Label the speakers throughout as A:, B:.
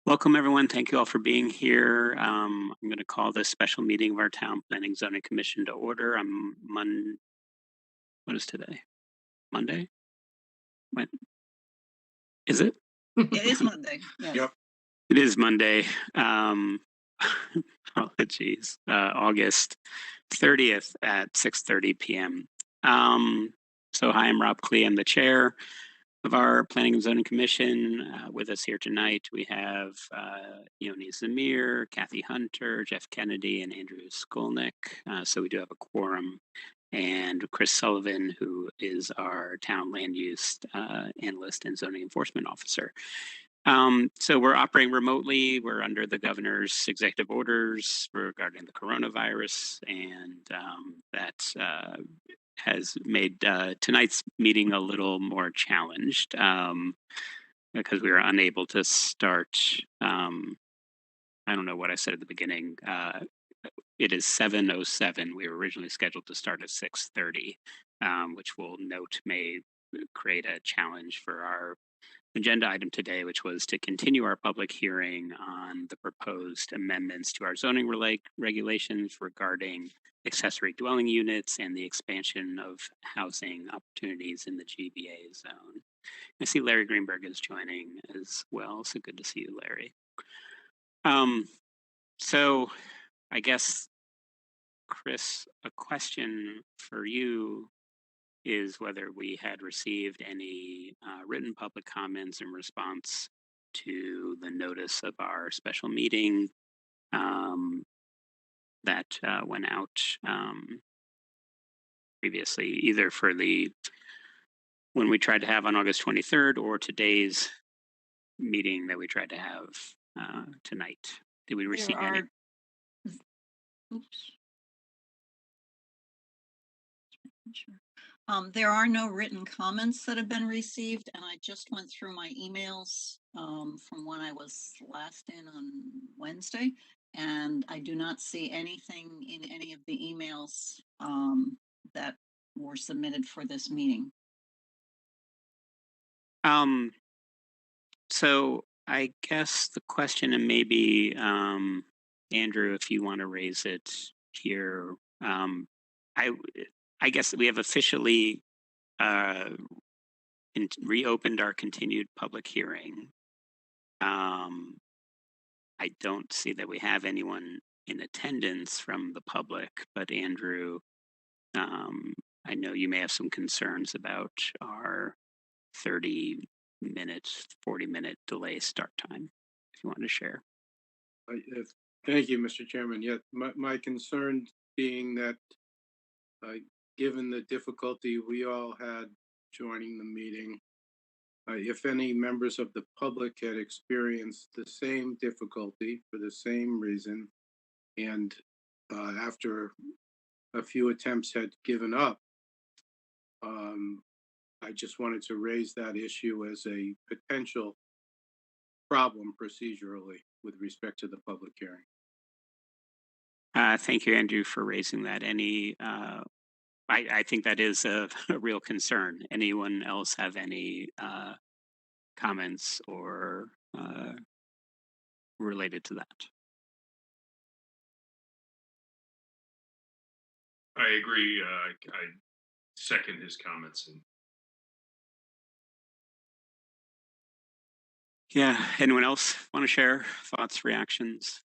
A: Welcome, everyone. Thank you all for being here. I'm going to call this special meeting of our Town Planning Zoning Commission to order. What is today? Monday? When is it?
B: It is Monday. Yes.
C: Yep.
A: It is Monday. Oh, geez. August 30th at 6:30 p.m. So hi, I'm Rob Klee. I'm the chair of our Planning and Zoning Commission. With us here tonight, we have Yoni Zamir, Kathy Hunter, Jeff Kennedy, and Andrew Skolnick. So we do have a quorum. And Chris Sullivan, who is our town land use analyst and zoning enforcement officer. So we're operating remotely. We're under the governor's executive orders regarding the coronavirus, and that has made tonight's meeting a little more challenged because we were unable to start. I don't know what I said at the beginning. It is 7:07. We were originally scheduled to start at 6:30, which we'll note may create a challenge for our agenda item today, which was to continue our public hearing on the proposed amendments to our zoning regulations regarding accessory dwelling units and the expansion of housing opportunities in the GBA zone. I see Larry Greenberg is joining as well, so good to see you, Larry. So I guess, Chris, a question for you is whether we had received any written public comments in response to the notice of our special meeting that went out previously, either for when we tried to have on August 23rd or today's meeting that we tried to have tonight. Did we receive any?
B: Oops. Sure. There are no written comments that have been received, and I just went through my emails from when I was last in on Wednesday, and I do not see anything in any of the emails that were submitted for this meeting.
A: So I guess the question, and maybe Andrew, if you want to raise it here, I guess we have officially reopened our continued public hearing. I don't see that we have anyone in attendance from the public, but Andrew, I know you may have some concerns about our 30-minute, 40-minute delay start time, if you want to share.
C: Thank you, Mr. Chairman. Yeah, my concern being that given the difficulty we all had joining the meeting, if any members of the public had experienced the same difficulty for the same reason, and after a few attempts had given up, I just wanted to raise that issue as a potential problem procedurally with respect to the public hearing.
A: Thank you, Andrew, for raising that. I think that is a real concern. Anyone else have any comments or related to that?
D: I agree. I second his comments.
A: Yeah. Anyone else want to share thoughts, reactions?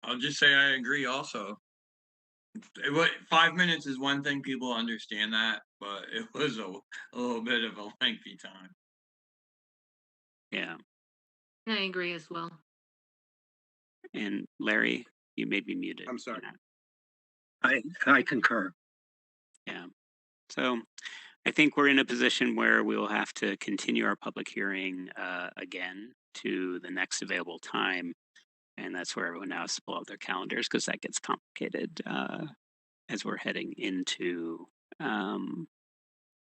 E: I'll just say I agree also. 5 minutes is one thing, people understand that, but it was a little bit of a lengthy time.
A: Yeah.
F: I agree as well.
A: And Larry, you may be muted.
C: I'm sorry.
G: I concur.
A: Yeah. So I think we're in a position where we will have to continue our public hearing again to the next available time. And that's where everyone now has to pull out their calendars because that gets complicated as we're heading into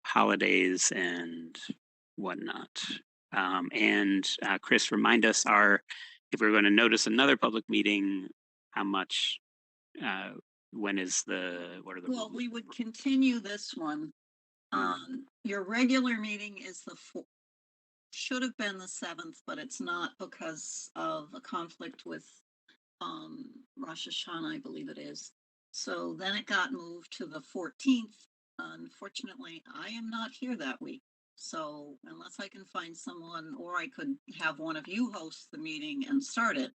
A: holidays and whatnot. Chris, remind us if we're going to notice another public meeting, how much, what are the
B: Well, we would continue this one. Your regular meeting is the should have been the 7th, but it's not because of a conflict with Rosh Hashanah, I believe it is. So then it got moved to the 14th. Unfortunately, I am not here that week. So unless I can find someone, or I could have one of you host the meeting and start it.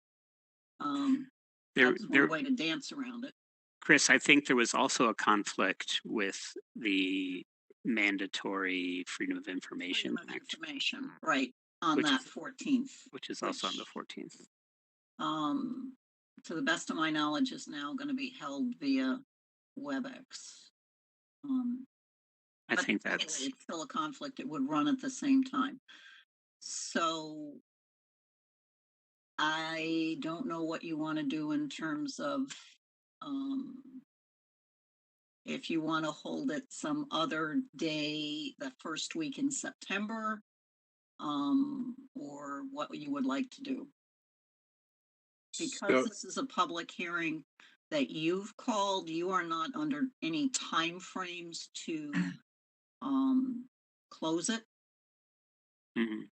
B: That's one way to dance around it.
A: Chris, I think there was also a conflict with the mandatory Freedom of Information
B: Freedom of
A: Act,
B: information, right, on
A: Which
B: that
A: is-
B: 14th.
A: which is also on the 14th.
B: To the best of my knowledge, is now going to be held via WebEx.
A: I
B: But
A: think
B: anyway,
A: that's
B: it's still a conflict. It would run at the same time. So I don't know what you want to do in terms of if you want to hold it some other day, the first week in September, or what you would like to do. Because
C: So,
B: this is a public hearing that you've called, you are not under any time frames to close it.
A: mhm.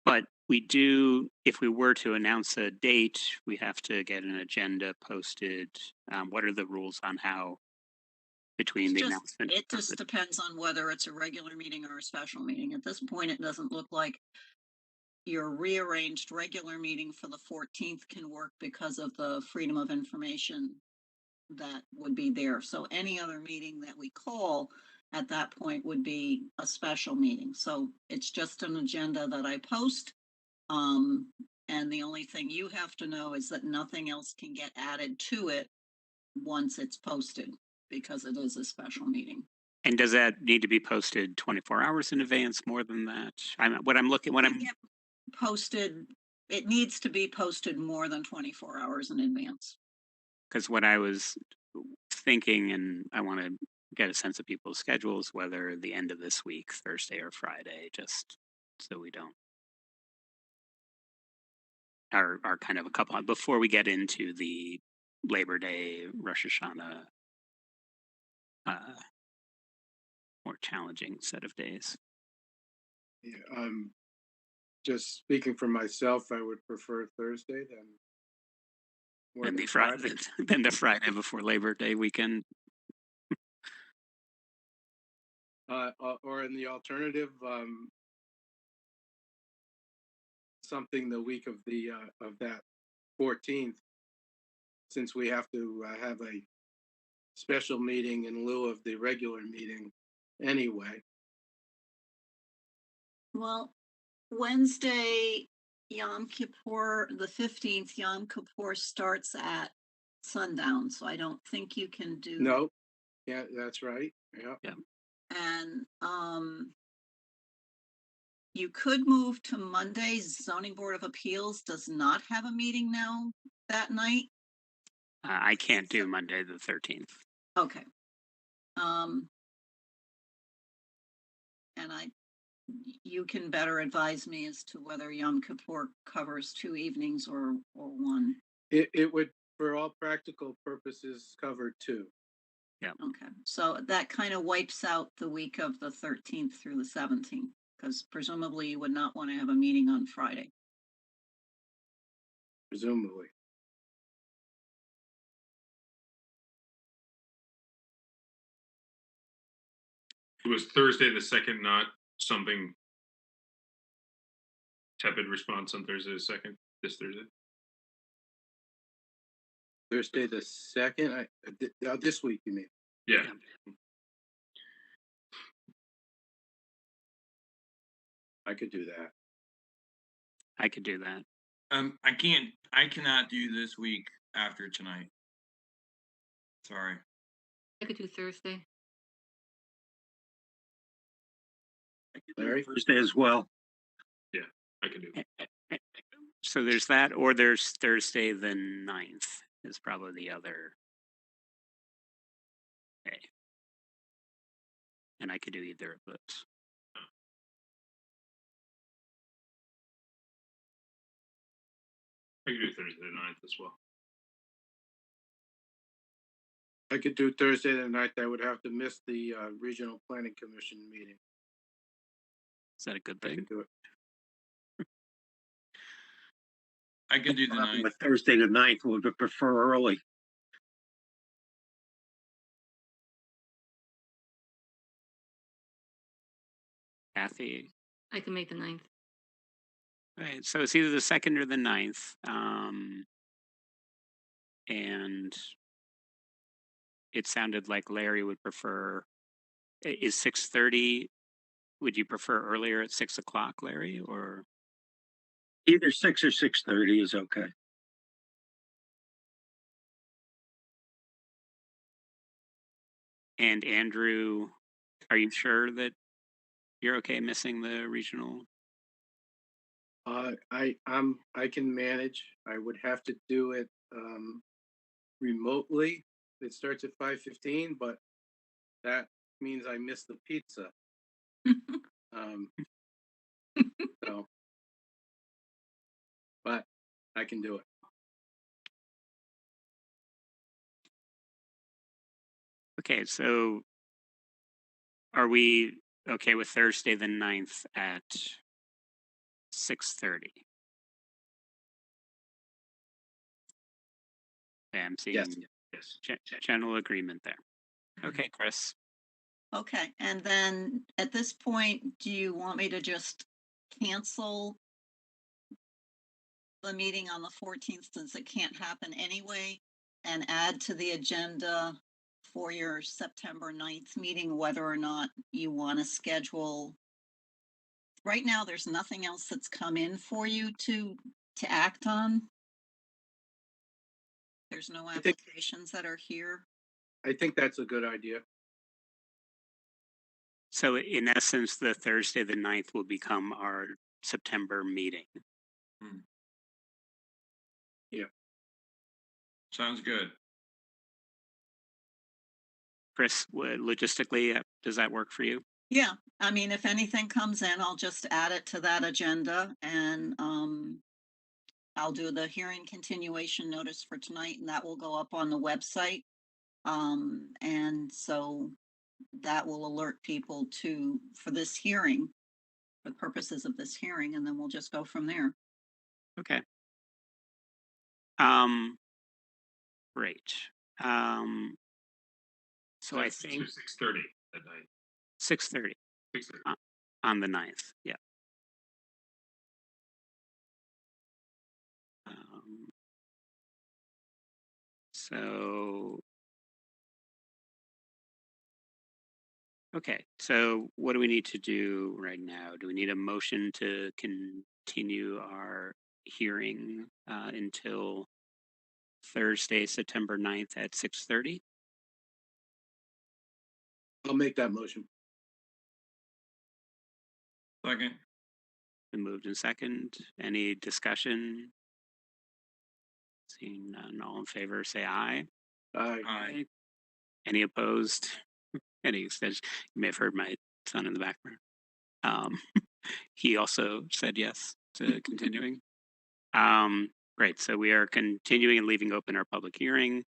A: But we do, if we were to announce a date, we have to get an agenda posted. What are the rules on how between the announcement?
B: It just depends on whether it's a regular meeting or a special meeting. At this point, it doesn't look like your rearranged regular meeting for the 14th can work because of the freedom of information that would be there. So any other meeting that we call at that point would be a special meeting. So it's just an agenda that I post. And the only thing you have to know is that nothing else can get added to it once it's posted, because it is a special meeting.
A: And does that need to be posted 24 hours in advance, more than that?
B: Posted, it needs to be posted more than 24 hours in advance.
A: Because what I was thinking, and I want to get a sense of people's schedules, whether the end of this week, Thursday or Friday, just so we don't are kind of a couple before we get into the Labor Day, Rosh Hashanah, more challenging set of days.
C: yeah, just speaking for myself, I would prefer Thursday than more
A: And
C: than
A: the Friday, then the Friday before Labor Day weekend.
C: Or in the alternative, something the week of the of that 14th, since we have to have a special meeting in lieu of the regular meeting anyway.
B: Well, Wednesday, Yom Kippur, the 15th, Yom Kippur starts at sundown, so I don't think you can do.
C: No, yeah, that's right. Yeah.
A: Yeah.
B: And you could move to Monday. Zoning Board of Appeals does not have a meeting now that night.
A: I can't do Monday the 13th.
B: Okay. And you can better advise me as to whether Yom Kippur covers 2 evenings or one.
C: It would, for all practical purposes, cover 2.
A: Yeah.
B: Okay, so that kind of wipes out the week of the 13th through the 17th, because presumably you would not want to have a meeting on Friday.
C: Presumably.
D: It was Thursday the 2nd, not something tepid response on Thursday the 2nd, this Thursday.
C: Thursday the 2nd, this week, you mean?
D: Yeah.
C: I could do that.
A: I could do that.
E: I cannot do this week after tonight. Sorry.
F: I could do Thursday.
C: Larry?
G: Thursday as well.
D: Yeah, I can do that.
A: So there's that, or there's Thursday the 9th is probably the other day. And I could do either of those.
D: I can do Thursday the 9th as well.
C: I could do Thursday the 9th. I would have to miss the Regional Planning Commission meeting.
A: Is that a good
C: I
A: thing?
C: can do it.
E: I can do the
G: Problem
E: 9th.
G: with Thursday the 9th, would prefer early.
A: Kathy?
F: I can make the 9th.
A: Right, so it's either the 2nd or the 9th. And it sounded like Larry would prefer, is 6:30, would you prefer earlier at 6 o'clock, Larry, or?
G: Either 6 or 6:30 is okay.
A: And Andrew, are you sure that you're okay missing the regional?
C: I can manage. I would have to do it remotely. It starts at 5:15, but that means I miss the pizza. So, but I can do it.
A: Okay, so are we okay with Thursday the 9th at 6:30? Okay, I'm
C: Yes.
A: seeing
D: Yes.
A: general agreement there. Okay, Chris.
B: Okay, and then at this point, do you want me to just cancel the meeting on the 14th since it can't happen anyway and add to the agenda for your September 9th meeting, whether or not you want to schedule? Right now, there's nothing else that's come in for you to act on. There's no
C: think-
B: applications that are here.
C: I think that's a good idea.
A: So in essence, the Thursday the 9th will become our September meeting.
E: Sounds good.
A: Chris, logistically, does that work for you?
B: Yeah, I mean, if anything comes in, I'll just add it to that agenda and I'll do the hearing continuation notice for tonight and that will go up on the website. And so that will alert people for this hearing, for the purposes of this hearing, and then we'll just go from there.
A: Okay. Great. So I think
D: 6:30 at night.
A: 6:30
D: 6:30.
A: on the 9th. Yeah. So okay. So what do we need to do right now? Do we need a motion to continue our hearing until Thursday, September 9th at 6:30?
C: I'll make that motion.
E: Second.
A: Been moved in second. Any discussion? Seeing none, all in favor, say aye.
C: Aye.
E: Aye.
A: Any opposed? Any extension? You may have heard my son in the background. He also said yes to continuing. Great. So we are continuing and leaving open our public hearing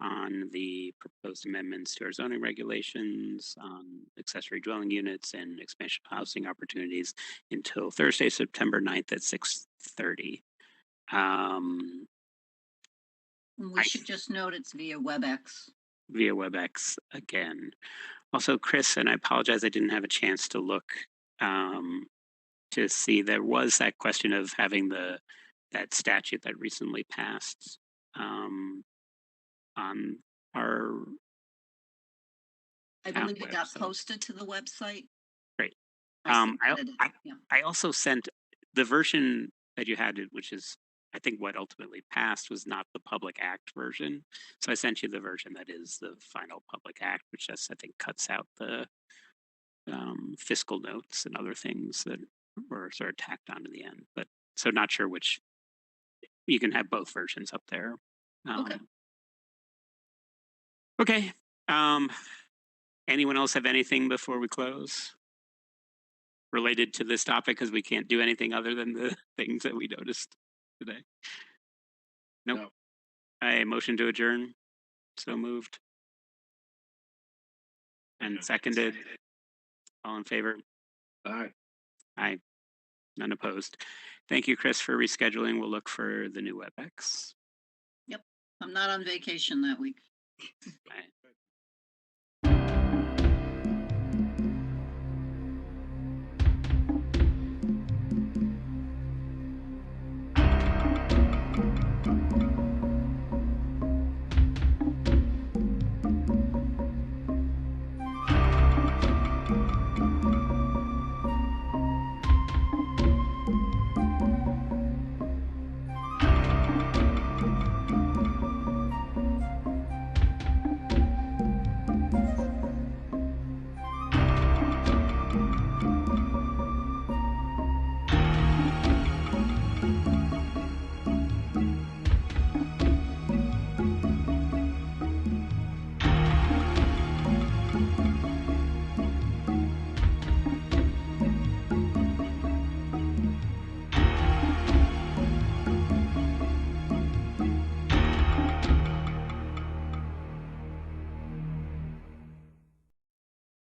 A: on the proposed amendments to our zoning regulations on accessory dwelling units and expansion housing opportunities until Thursday, September 9th at 6:30.
B: We should just note it's via WebEx.
A: Via WebEx again. Also, Chris, and I apologize, I didn't have a chance to look to see there was that question of having that statute that recently passed on our
B: I
A: town
B: believe it got
A: website.
B: posted to the website.
A: Great.
B: I submitted it, yeah.
A: I also sent the version that you had, which is I think what ultimately passed was not the public act version. So I sent you the version that is the final public act, which just I think cuts out the fiscal notes and other things that were sort of tacked on to the end. But so not sure which. You can have both versions up there.
B: Okay.
A: Okay. Anyone else have anything before we close related to this topic? Because we can't do anything other than the things that we noticed today. Nope.
C: No.
A: I motion to adjourn. So moved. And seconded. All in favor?
C: Aye.
A: Aye. None opposed. Thank you, Chris, for rescheduling. We'll look for the new WebEx.
B: I'm not on vacation that week.
A: Aye.